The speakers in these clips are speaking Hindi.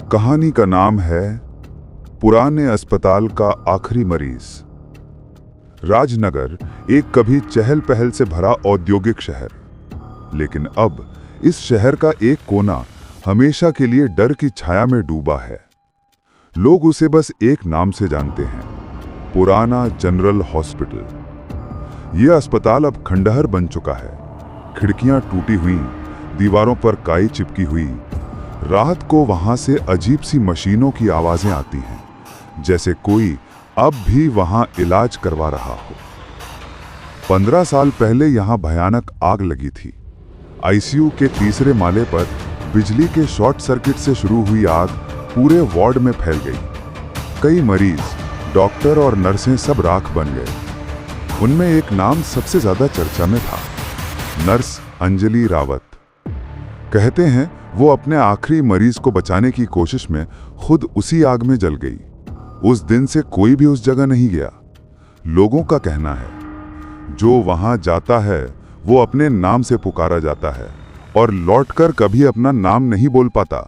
कहानी का नाम है पुराने अस्पताल का आखिरी मरीज। राजनगर एक कभी चहल पहल से भरा औद्योगिक शहर, लेकिन अब इस शहर का एक कोना हमेशा के लिए डर की छाया में डूबा है। लोग उसे बस एक नाम से जानते हैं, पुराना जनरल हॉस्पिटल। यह अस्पताल अब खंडहर बन चुका है। खिड़कियां टूटी हुई, दीवारों पर काई चिपकी हुई। रात को वहां से अजीब सी मशीनों की आवाजें आती हैं, जैसे कोई अब भी वहां इलाज करवा रहा हो। 15 साल पहले यहां भयानक आग लगी थी। आईसीयू के तीसरे माले पर बिजली के शॉर्ट सर्किट से शुरू हुई आग पूरे वार्ड में फैल गई। कई मरीज, डॉक्टर और नर्सें सब राख बन गए। उनमें एक नाम सबसे ज्यादा चर्चा में था, नर्स अंजलि रावत। कहते हैं वो अपने आखिरी मरीज को बचाने की कोशिश में खुद उसी आग में जल गई। उस दिन से कोई भी उस जगह नहीं गया। लोगों का कहना है जो वहां जाता है वो अपने नाम से पुकारा जाता है और लौटकर कभी अपना नाम नहीं बोल पाता।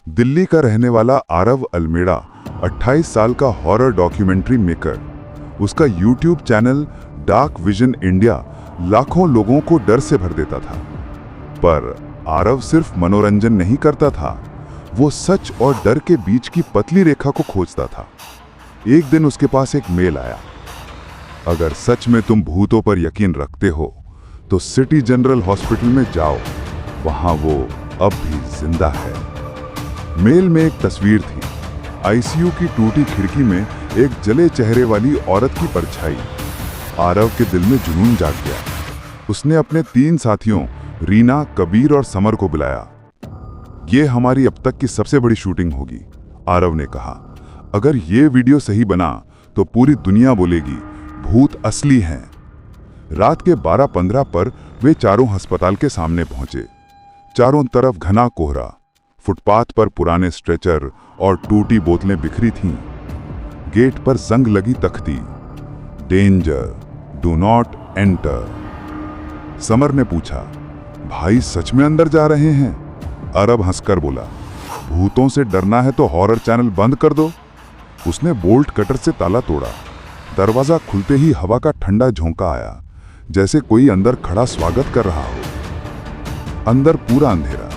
दिल्ली का रहने वाला आरव अल्मेड़ा 28 साल का हॉरर डॉक्यूमेंट्री मेकर। उसका YouTube channel dark vision India लाखों लोगों को डर से भर देता था। पर आरव सिर्फ मनोरंजन नहीं करता था, वो सच और डर के बीच की पतली रेखा को खोजता था। एक दिन उसके पास एक मेल आया, अगर सच में तुम भूतों पर यकीन रखते हो तो सिटी जनरल हॉस्पिटल में जाओ, वहां वो अब भी जिंदा है। मेल में एक तस्वीर थी, आईसीयू की टूटी खिड़की में एक जले चेहरे वाली औरत की परछाई। आरव के दिल में जुनून जाग गया। उसने अपने 3 साथियों रीना, कबीर और समर को बुलाया। ये हमारी अब तक की सबसे बड़ी शूटिंग होगी, आरव ने कहा। अगर ये वीडियो सही बना तो पूरी दुनिया बोलेगी भूत असली हैं। रात के 12:15 पर वे चारों अस्पताल के सामने पहुंचे। चारों तरफ घना कोहरा, फुटपाथ पर पुराने स्ट्रेचर और टूटी बोतलें बिखरी थीं। गेट पर जंग लगी तख्ती, danger, do not enter. Summer ने पूछा, भाई सच में अंदर जा रहे हैं? अरब हंसकर बोला, भूतों से डरना है तो हॉरर चैनल बंद कर दो। उसने बोल्ट कटर से ताला तोड़ा। दरवाजा खुलते ही हवा का ठंडा झोंका आया, जैसे कोई अंदर खड़ा स्वागत कर रहा हो। अंदर पूरा अंधेरा।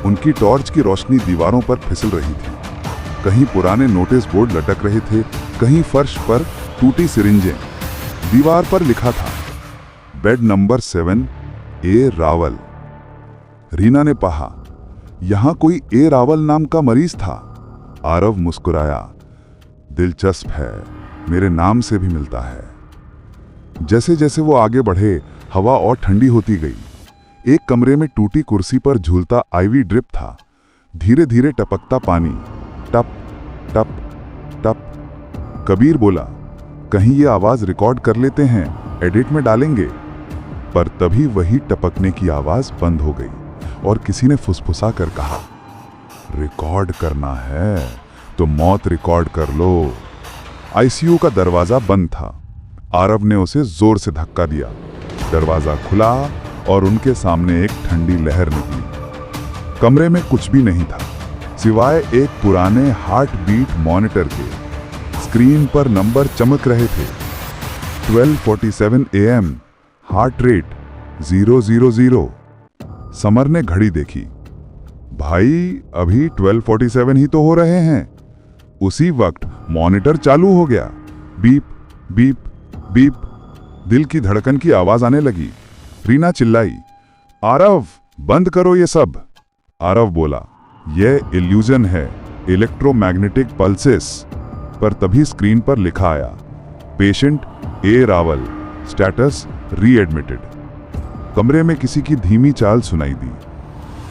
उनकी टॉर्च की रोशनी दीवारों पर फिसल रही थी। कहीं पुराने नोटिस बोर्ड लटक रहे थे, कहीं फर्श पर टूटी सिरिंजें। दीवार पर लिखा था, बेड नंबर 7, ए रावल। रीना ने कहा, यहां कोई ए रावल नाम का मरीज था? आरव मुस्कुराया, दिलचस्प है, मेरे नाम से भी मिलता है। जैसे जैसे वो आगे बढ़े, हवा और ठंडी होती गई। एक कमरे में टूटी कुर्सी पर झूलता आईवी ड्रिप था। धीरे धीरे टपकता पानी, टप टप टप। कबीर बोला, कहीं ये आवाज रिकॉर्ड कर लेते हैं, एडिट में डालेंगे। पर तभी वही टपकने की आवाज बंद हो गई और किसी ने फुसफुसा कर कहा, रिकॉर्ड करना है तो मौत रिकॉर्ड कर लो। आईसीयू का दरवाजा बंद था। आरव ने उसे जोर से धक्का दिया। दरवाजा खुला और उनके सामने एक ठंडी लहर निकली। कमरे में कुछ भी नहीं था सिवाय एक पुराने हार्ट बीट मॉनिटर के। स्क्रीन पर नंबर चमक रहे थे, 12:47 AM, हार्ट रेट 000। समर ने घड़ी देखी, भाई अभी 12:47 ही तो हो रहे हैं। उसी वक्त मॉनिटर चालू हो गया। Beep beep beep. दिल की धड़कन की आवाज आने लगी। रीना चिल्लाई, आरव बंद करो ये सब। आरव बोला, यह इल्यूजन है, इलेक्ट्रोमैग्नेटिक पल्सेस। पर तभी स्क्रीन पर लिखा आया, पेशेंट ए रावल, स्टेटस रीएडमिटेड। कमरे में किसी की धीमी चाल सुनाई दी,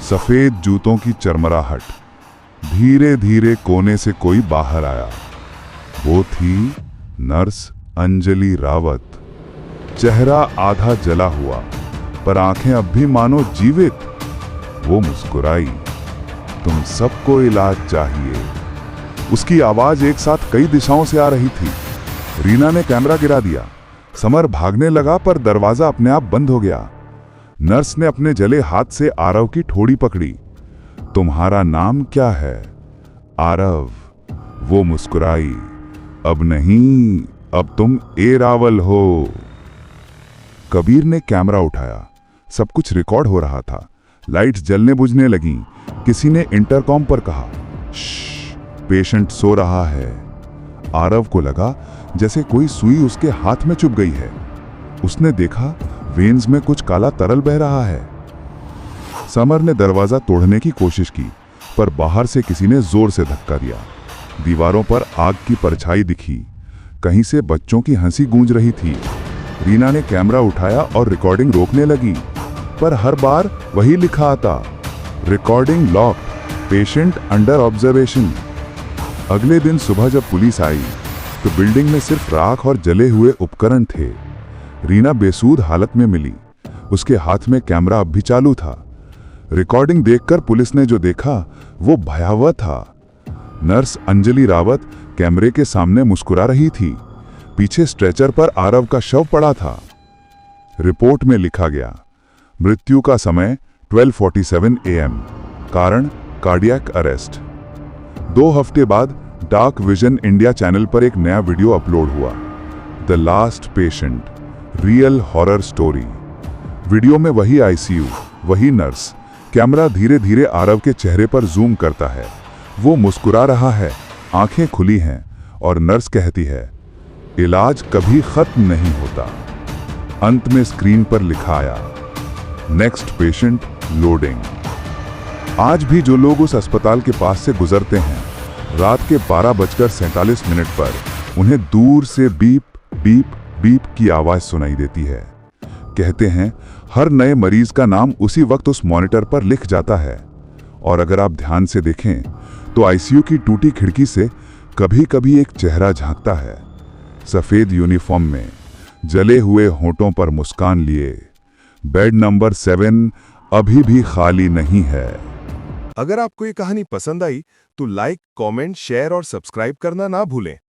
सफेद जूतों की चरमराहट। धीरे धीरे कोने से कोई बाहर आया। वो थी नर्स अंजलि रावत। चेहरा आधा जला हुआ, पर आंखें अब भी मानो जीवित। वो मुस्कुराई, तुम सबको इलाज चाहिए। उसकी आवाज एक साथ कई दिशाओं से आ रही थी। रीना ने कैमरा गिरा दिया। समर भागने लगा, पर दरवाजा अपने आप बंद हो गया। नर्स ने अपने जले हाथ से आरव की ठोड़ी पकड़ी। तुम्हारा नाम क्या है? आरव, वो मुस्कुराई। अब नहीं, अब तुम ए रावल हो। कबीर ने कैमरा उठाया। सब कुछ रिकॉर्ड हो रहा था। लाइट्स जलने बुझने लगीं। किसी ने इंटरकॉम पर कहा, श्श, पेशेंट सो रहा है। आरव को लगा जैसे कोई सुई उसके हाथ में चुभ गई है। उसने देखा वेन्स में कुछ काला तरल बह रहा है। समर ने दरवाजा तोड़ने की कोशिश की, पर बाहर से किसी ने जोर से धक्का दिया। दीवारों पर आग की परछाई दिखी। कहीं से बच्चों की हंसी गूंज रही थी। रीना ने कैमरा उठाया और रिकॉर्डिंग रोकने लगी, पर हर बार वही लिखा आता, recording lock, patient under observation. अगले दिन सुबह जब पुलिस आई तो बिल्डिंग में सिर्फ राख और जले हुए उपकरण थे। रीना बेसूध हालत में मिली। उसके हाथ में कैमरा अब भी चालू था। रिकॉर्डिंग देखकर पुलिस ने जो देखा वो भयावह था। नर्स अंजलि रावत कैमरे के सामने मुस्कुरा रही थी। पीछे स्ट्रेचर पर आरव का शव पड़ा था। रिपोर्ट में लिखा गया, मृत्यु का समय 12:47 AM, कारण कार्डियक अरेस्ट। 2 हफ्ते बाद डार्क विजन इंडिया चैनल पर एक नया वीडियो अपलोड हुआ, the last patient, real horror story. Video में वही आईसीयू, वही नर्स। कैमरा धीरे धीरे आरव के चेहरे पर जूम करता है। वो मुस्कुरा रहा है, आंखें खुली हैं, और नर्स कहती है, इलाज कभी खत्म नहीं होता। अंत में स्क्रीन पर लिखा आया, नेक्स्ट पेशेंट लोडिंग। आज भी जो लोग उस अस्पताल के पास से गुजरते हैं, रात के 12:47 पर उन्हें दूर से बीप बीप बीप की आवाज सुनाई देती है। कहते हैं हर नए मरीज का नाम उसी वक्त उस मॉनिटर पर लिख जाता है। और अगर आप ध्यान से देखें तो आईसीयू की टूटी खिड़की से कभी कभी एक चेहरा झांकता है, सफेद यूनिफॉर्म में, जले हुए होंठों पर मुस्कान लिए। बेड नंबर 7 अभी भी खाली नहीं है। अगर आपको ये कहानी पसंद आई तो लाइक, कमेंट, शेयर और सब्सक्राइब करना ना भूलें।